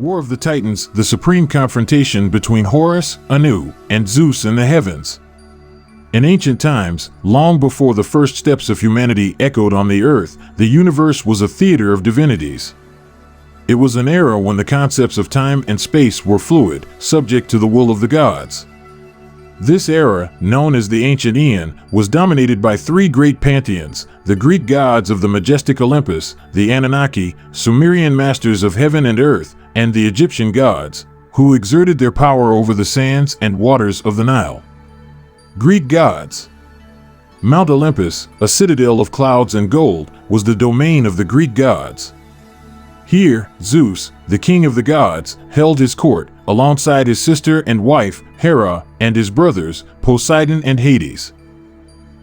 War of the Titans, the supreme confrontation between Horus, Anu, and Zeus in the heavens. In ancient times, long before the first steps of humanity echoed on the earth, the universe was a theater of divinities. It was an era when the concepts of time and space were fluid, subject to the will of the gods. This era, known as the Ancient Eon, was dominated by three great pantheons: the Greek gods of the majestic Olympus, the Anunnaki, Sumerian masters of heaven and earth, and the Egyptian gods, who exerted their power over the sands and waters of the Nile. Greek gods. Mount Olympus, a citadel of clouds and gold, was the domain of the Greek gods. Here, Zeus, the king of the gods, held his court, alongside his sister and wife, Hera, and his brothers, Poseidon and Hades.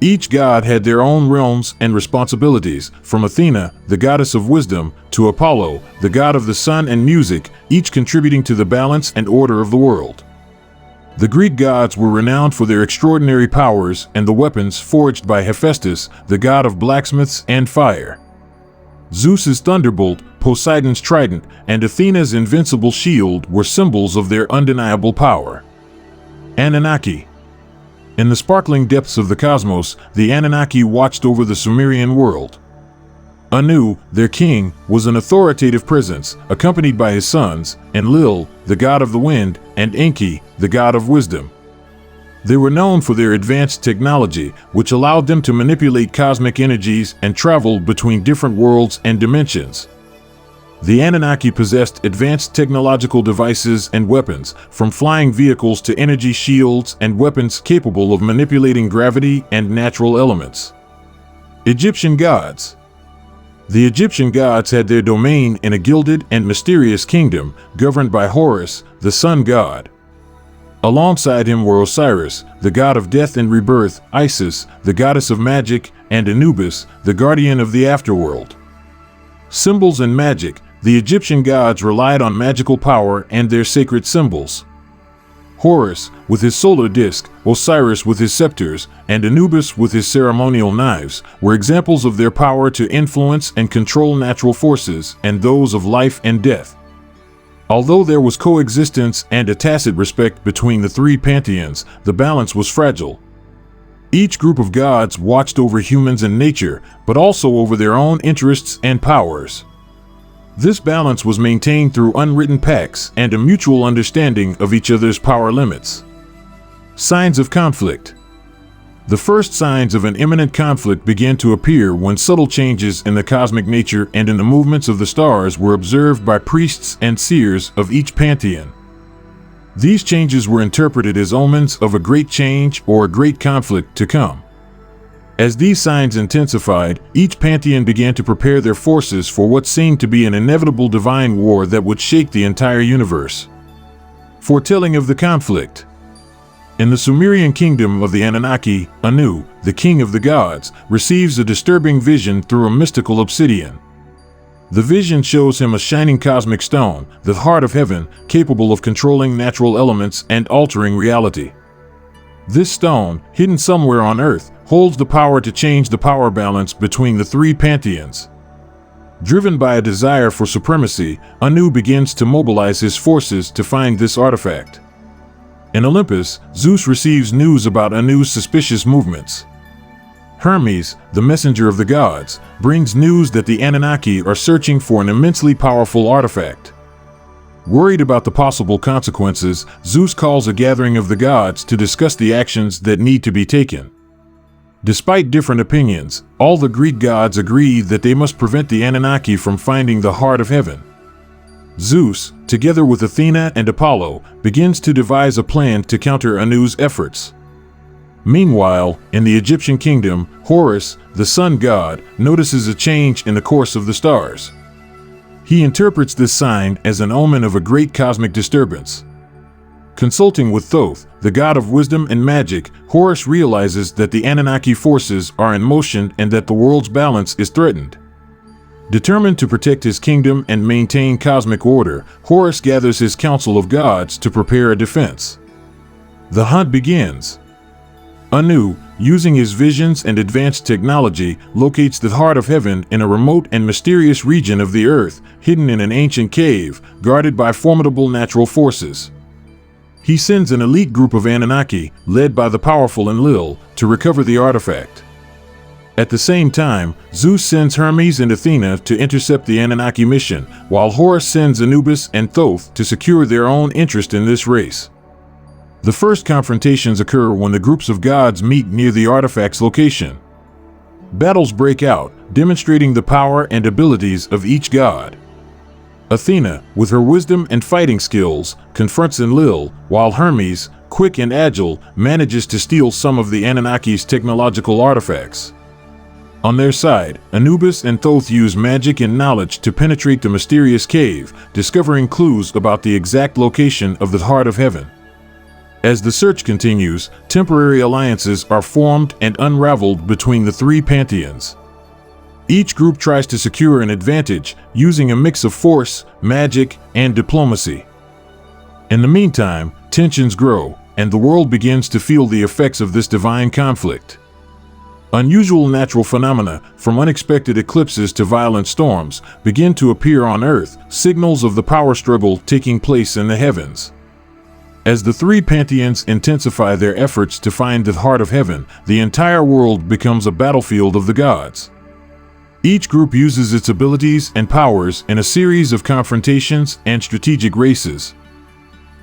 Each god had their own realms and responsibilities, from Athena, the goddess of wisdom, to Apollo, the god of the sun and music, each contributing to the balance and order of the world. The Greek gods were renowned for their extraordinary powers and the weapons forged by Hephaestus, the god of blacksmiths and fire. Zeus's thunderbolt, Poseidon's trident, and Athena's invincible shield were symbols of their undeniable power. Anunnaki. In the sparkling depths of the cosmos, the Anunnaki watched over the Sumerian world. Anu, their king, was an authoritative presence, accompanied by his sons, Enlil, the god of the wind, and Enki, the god of wisdom. They were known for their advanced technology, which allowed them to manipulate cosmic energies and travel between different worlds and dimensions. The Anunnaki possessed advanced technological devices and weapons, from flying vehicles to energy shields and weapons capable of manipulating gravity and natural elements. Egyptian gods. The Egyptian gods had their domain in a gilded and mysterious kingdom, governed by Horus, the sun god. Alongside him were Osiris, the god of death and rebirth, Isis, the goddess of magic, and Anubis, the guardian of the afterworld. Symbols and magic. The Egyptian gods relied on magical power and their sacred symbols. Horus, with his solar disk, Osiris with his scepters, and Anubis with his ceremonial knives, were examples of their power to influence and control natural forces and those of life and death. Although there was coexistence and a tacit respect between the three pantheons, the balance was fragile. Each group of gods watched over humans and nature, but also over their own interests and powers. This balance was maintained through unwritten pacts and a mutual understanding of each other's power limits. Signs of conflict. The first signs of an imminent conflict began to appear when subtle changes in the cosmic nature and in the movements of the stars were observed by priests and seers of each pantheon. These changes were interpreted as omens of a great change or a great conflict to come. As these signs intensified, each pantheon began to prepare their forces for what seemed to be an inevitable divine war that would shake the entire universe. Foretelling of the conflict. In the Sumerian kingdom of the Anunnaki, Anu, the king of the gods, receives a disturbing vision through a mystical obsidian. The vision shows him a shining cosmic stone, the heart of heaven, capable of controlling natural elements and altering reality. This stone, hidden somewhere on Earth, holds the power to change the power balance between the three pantheons. Driven by a desire for supremacy, Anu begins to mobilize his forces to find this artifact. In Olympus, Zeus receives news about Anu's suspicious movements. Hermes, the messenger of the gods, brings news that the Anunnaki are searching for an immensely powerful artifact. Worried about the possible consequences, Zeus calls a gathering of the gods to discuss the actions that need to be taken. Despite different opinions, all the Greek gods agree that they must prevent the Anunnaki from finding the heart of heaven. Zeus, together with Athena and Apollo, begins to devise a plan to counter Anu's efforts. Meanwhile, in the Egyptian kingdom, Horus, the sun god, notices a change in the course of the stars. He interprets this sign as an omen of a great cosmic disturbance. Consulting with Thoth, the god of wisdom and magic, Horus realizes that the Anunnaki forces are in motion and that the world's balance is threatened. Determined to protect his kingdom and maintain cosmic order, Horus gathers his council of gods to prepare a defense. The hunt begins. Anu, using his visions and advanced technology, locates the heart of heaven in a remote and mysterious region of the earth, hidden in an ancient cave, guarded by formidable natural forces. He sends an elite group of Anunnaki, led by the powerful Enlil, to recover the artifact. At the same time, Zeus sends Hermes and Athena to intercept the Anunnaki mission, while Horus sends Anubis and Thoth to secure their own interest in this race. The first confrontations occur when the groups of gods meet near the artifact's location. Battles break out, demonstrating the power and abilities of each god. Athena, with her wisdom and fighting skills, confronts Enlil, while Hermes, quick and agile, manages to steal some of the Anunnaki's technological artifacts. On their side, Anubis and Thoth use magic and knowledge to penetrate the mysterious cave, discovering clues about the exact location of the heart of heaven. As the search continues, temporary alliances are formed and unraveled between the three pantheons. Each group tries to secure an advantage, using a mix of force, magic, and diplomacy. In the meantime, tensions grow, and the world begins to feel the effects of this divine conflict. Unusual natural phenomena, from unexpected eclipses to violent storms, begin to appear on Earth, signals of the power struggle taking place in the heavens. As the three pantheons intensify their efforts to find the heart of heaven, the entire world becomes a battlefield of the gods. Each group uses its abilities and powers in a series of confrontations and strategic races.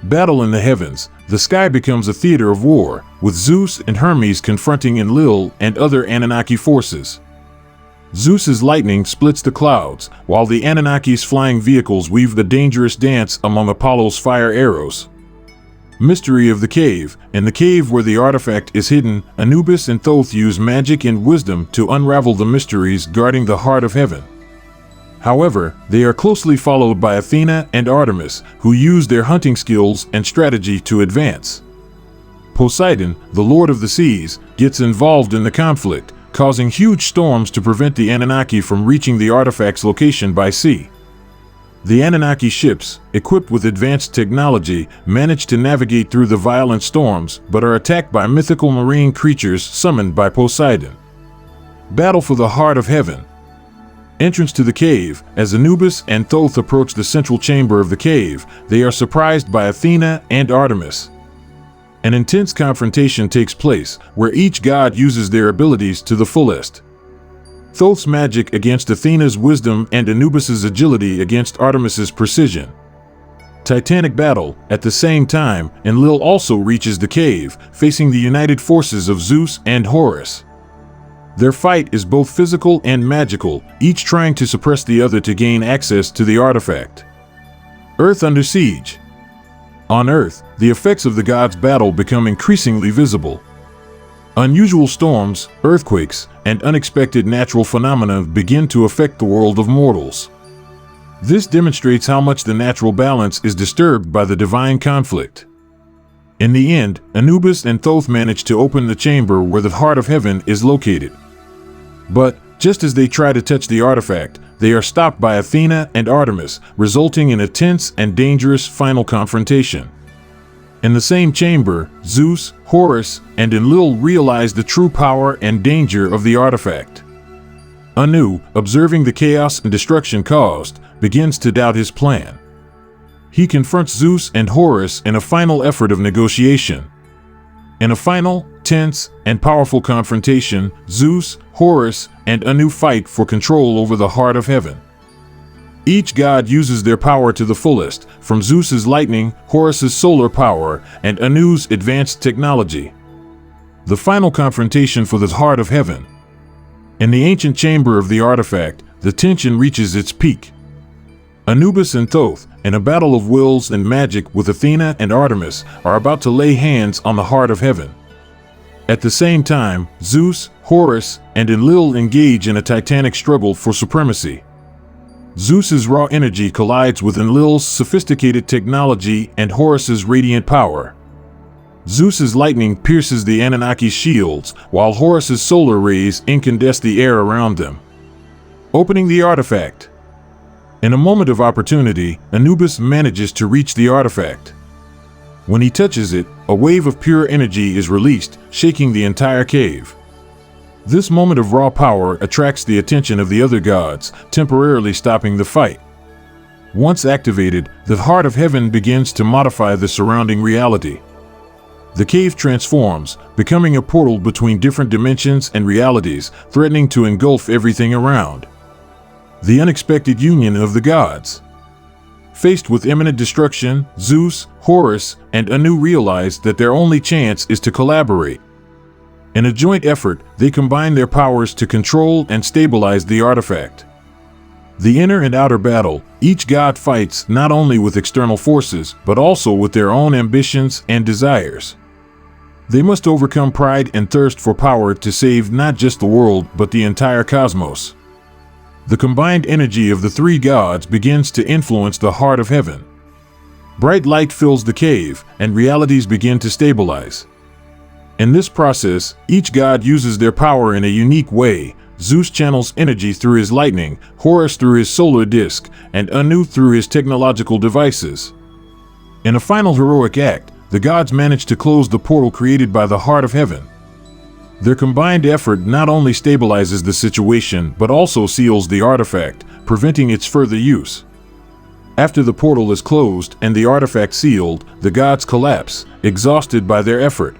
Battle in the heavens, the sky becomes a theater of war, with Zeus and Hermes confronting Enlil and other Anunnaki forces. Zeus's lightning splits the clouds, while the Anunnaki's flying vehicles weave the dangerous dance among Apollo's fire arrows. Mystery of the cave. In the cave where the artifact is hidden, Anubis and Thoth use magic and wisdom to unravel the mysteries guarding the heart of heaven. However, they are closely followed by Athena and Artemis, who use their hunting skills and strategy to advance. Poseidon, the lord of the seas, gets involved in the conflict, causing huge storms to prevent the Anunnaki from reaching the artifact's location by sea. The Anunnaki ships, equipped with advanced technology, manage to navigate through the violent storms, but are attacked by mythical marine creatures summoned by Poseidon. Battle for the heart of heaven. Entrance to the cave. As Anubis and Thoth approach the central chamber of the cave, they are surprised by Athena and Artemis. An intense confrontation takes place, where each god uses their abilities to the fullest. Thoth's magic against Athena's wisdom and Anubis's agility against Artemis's precision. Titanic battle. At the same time, Enlil also reaches the cave, facing the united forces of Zeus and Horus. Their fight is both physical and magical, each trying to suppress the other to gain access to the artifact. Earth under siege. On Earth, the effects of the gods' battle become increasingly visible. Unusual storms, earthquakes, and unexpected natural phenomena begin to affect the world of mortals. This demonstrates how much the natural balance is disturbed by the divine conflict. In the end, Anubis and Thoth manage to open the chamber where the heart of heaven is located. But, just as they try to touch the artifact, they are stopped by Athena and Artemis, resulting in a tense and dangerous final confrontation. In the same chamber, Zeus, Horus, and Enlil realize the true power and danger of the artifact. Anu, observing the chaos and destruction caused, begins to doubt his plan. He confronts Zeus and Horus in a final effort of negotiation. In a final, tense, and powerful confrontation, Zeus, Horus, and Anu fight for control over the heart of heaven. Each god uses their power to the fullest, from Zeus's lightning, Horus's solar power, and Anu's advanced technology. The final confrontation for the heart of heaven. In the ancient chamber of the artifact, the tension reaches its peak. Anubis and Thoth, in a battle of wills and magic with Athena and Artemis, are about to lay hands on the heart of heaven. At the same time, Zeus, Horus, and Enlil engage in a titanic struggle for supremacy. Zeus's raw energy collides with Enlil's sophisticated technology and Horus's radiant power. Zeus's lightning pierces the Anunnaki's shields, while Horus's solar rays incandesce the air around them. Opening the artifact. In a moment of opportunity, Anubis manages to reach the artifact. When he touches it, a wave of pure energy is released, shaking the entire cave. This moment of raw power attracts the attention of the other gods, temporarily stopping the fight. Once activated, the heart of heaven begins to modify the surrounding reality. The cave transforms, becoming a portal between different dimensions and realities, threatening to engulf everything around. The unexpected union of the gods. Faced with imminent destruction, Zeus, Horus, and Anu realize that their only chance is to collaborate. In a joint effort, they combine their powers to control and stabilize the artifact. The inner and outer battle, each god fights not only with external forces, but also with their own ambitions and desires. They must overcome pride and thirst for power to save not just the world, but the entire cosmos. The combined energy of the three gods begins to influence the heart of heaven. Bright light fills the cave, and realities begin to stabilize. In this process, each god uses their power in a unique way. Zeus channels energy through his lightning, Horus through his solar disk, and Anu through his technological devices. In a final heroic act, the gods manage to close the portal created by the heart of heaven. Their combined effort not only stabilizes the situation, but also seals the artifact, preventing its further use. After the portal is closed and the artifact sealed, the gods collapse, exhausted by their effort.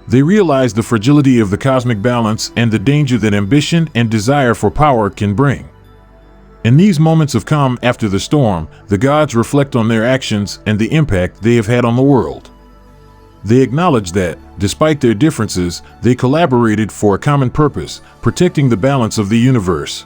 They realize the fragility of the cosmic balance and the danger that ambition and desire for power can bring. In these moments of calm after the storm, the gods reflect on their actions and the impact they have had on the world. They acknowledge that, despite their differences, they collaborated for a common purpose, protecting the balance of the universe.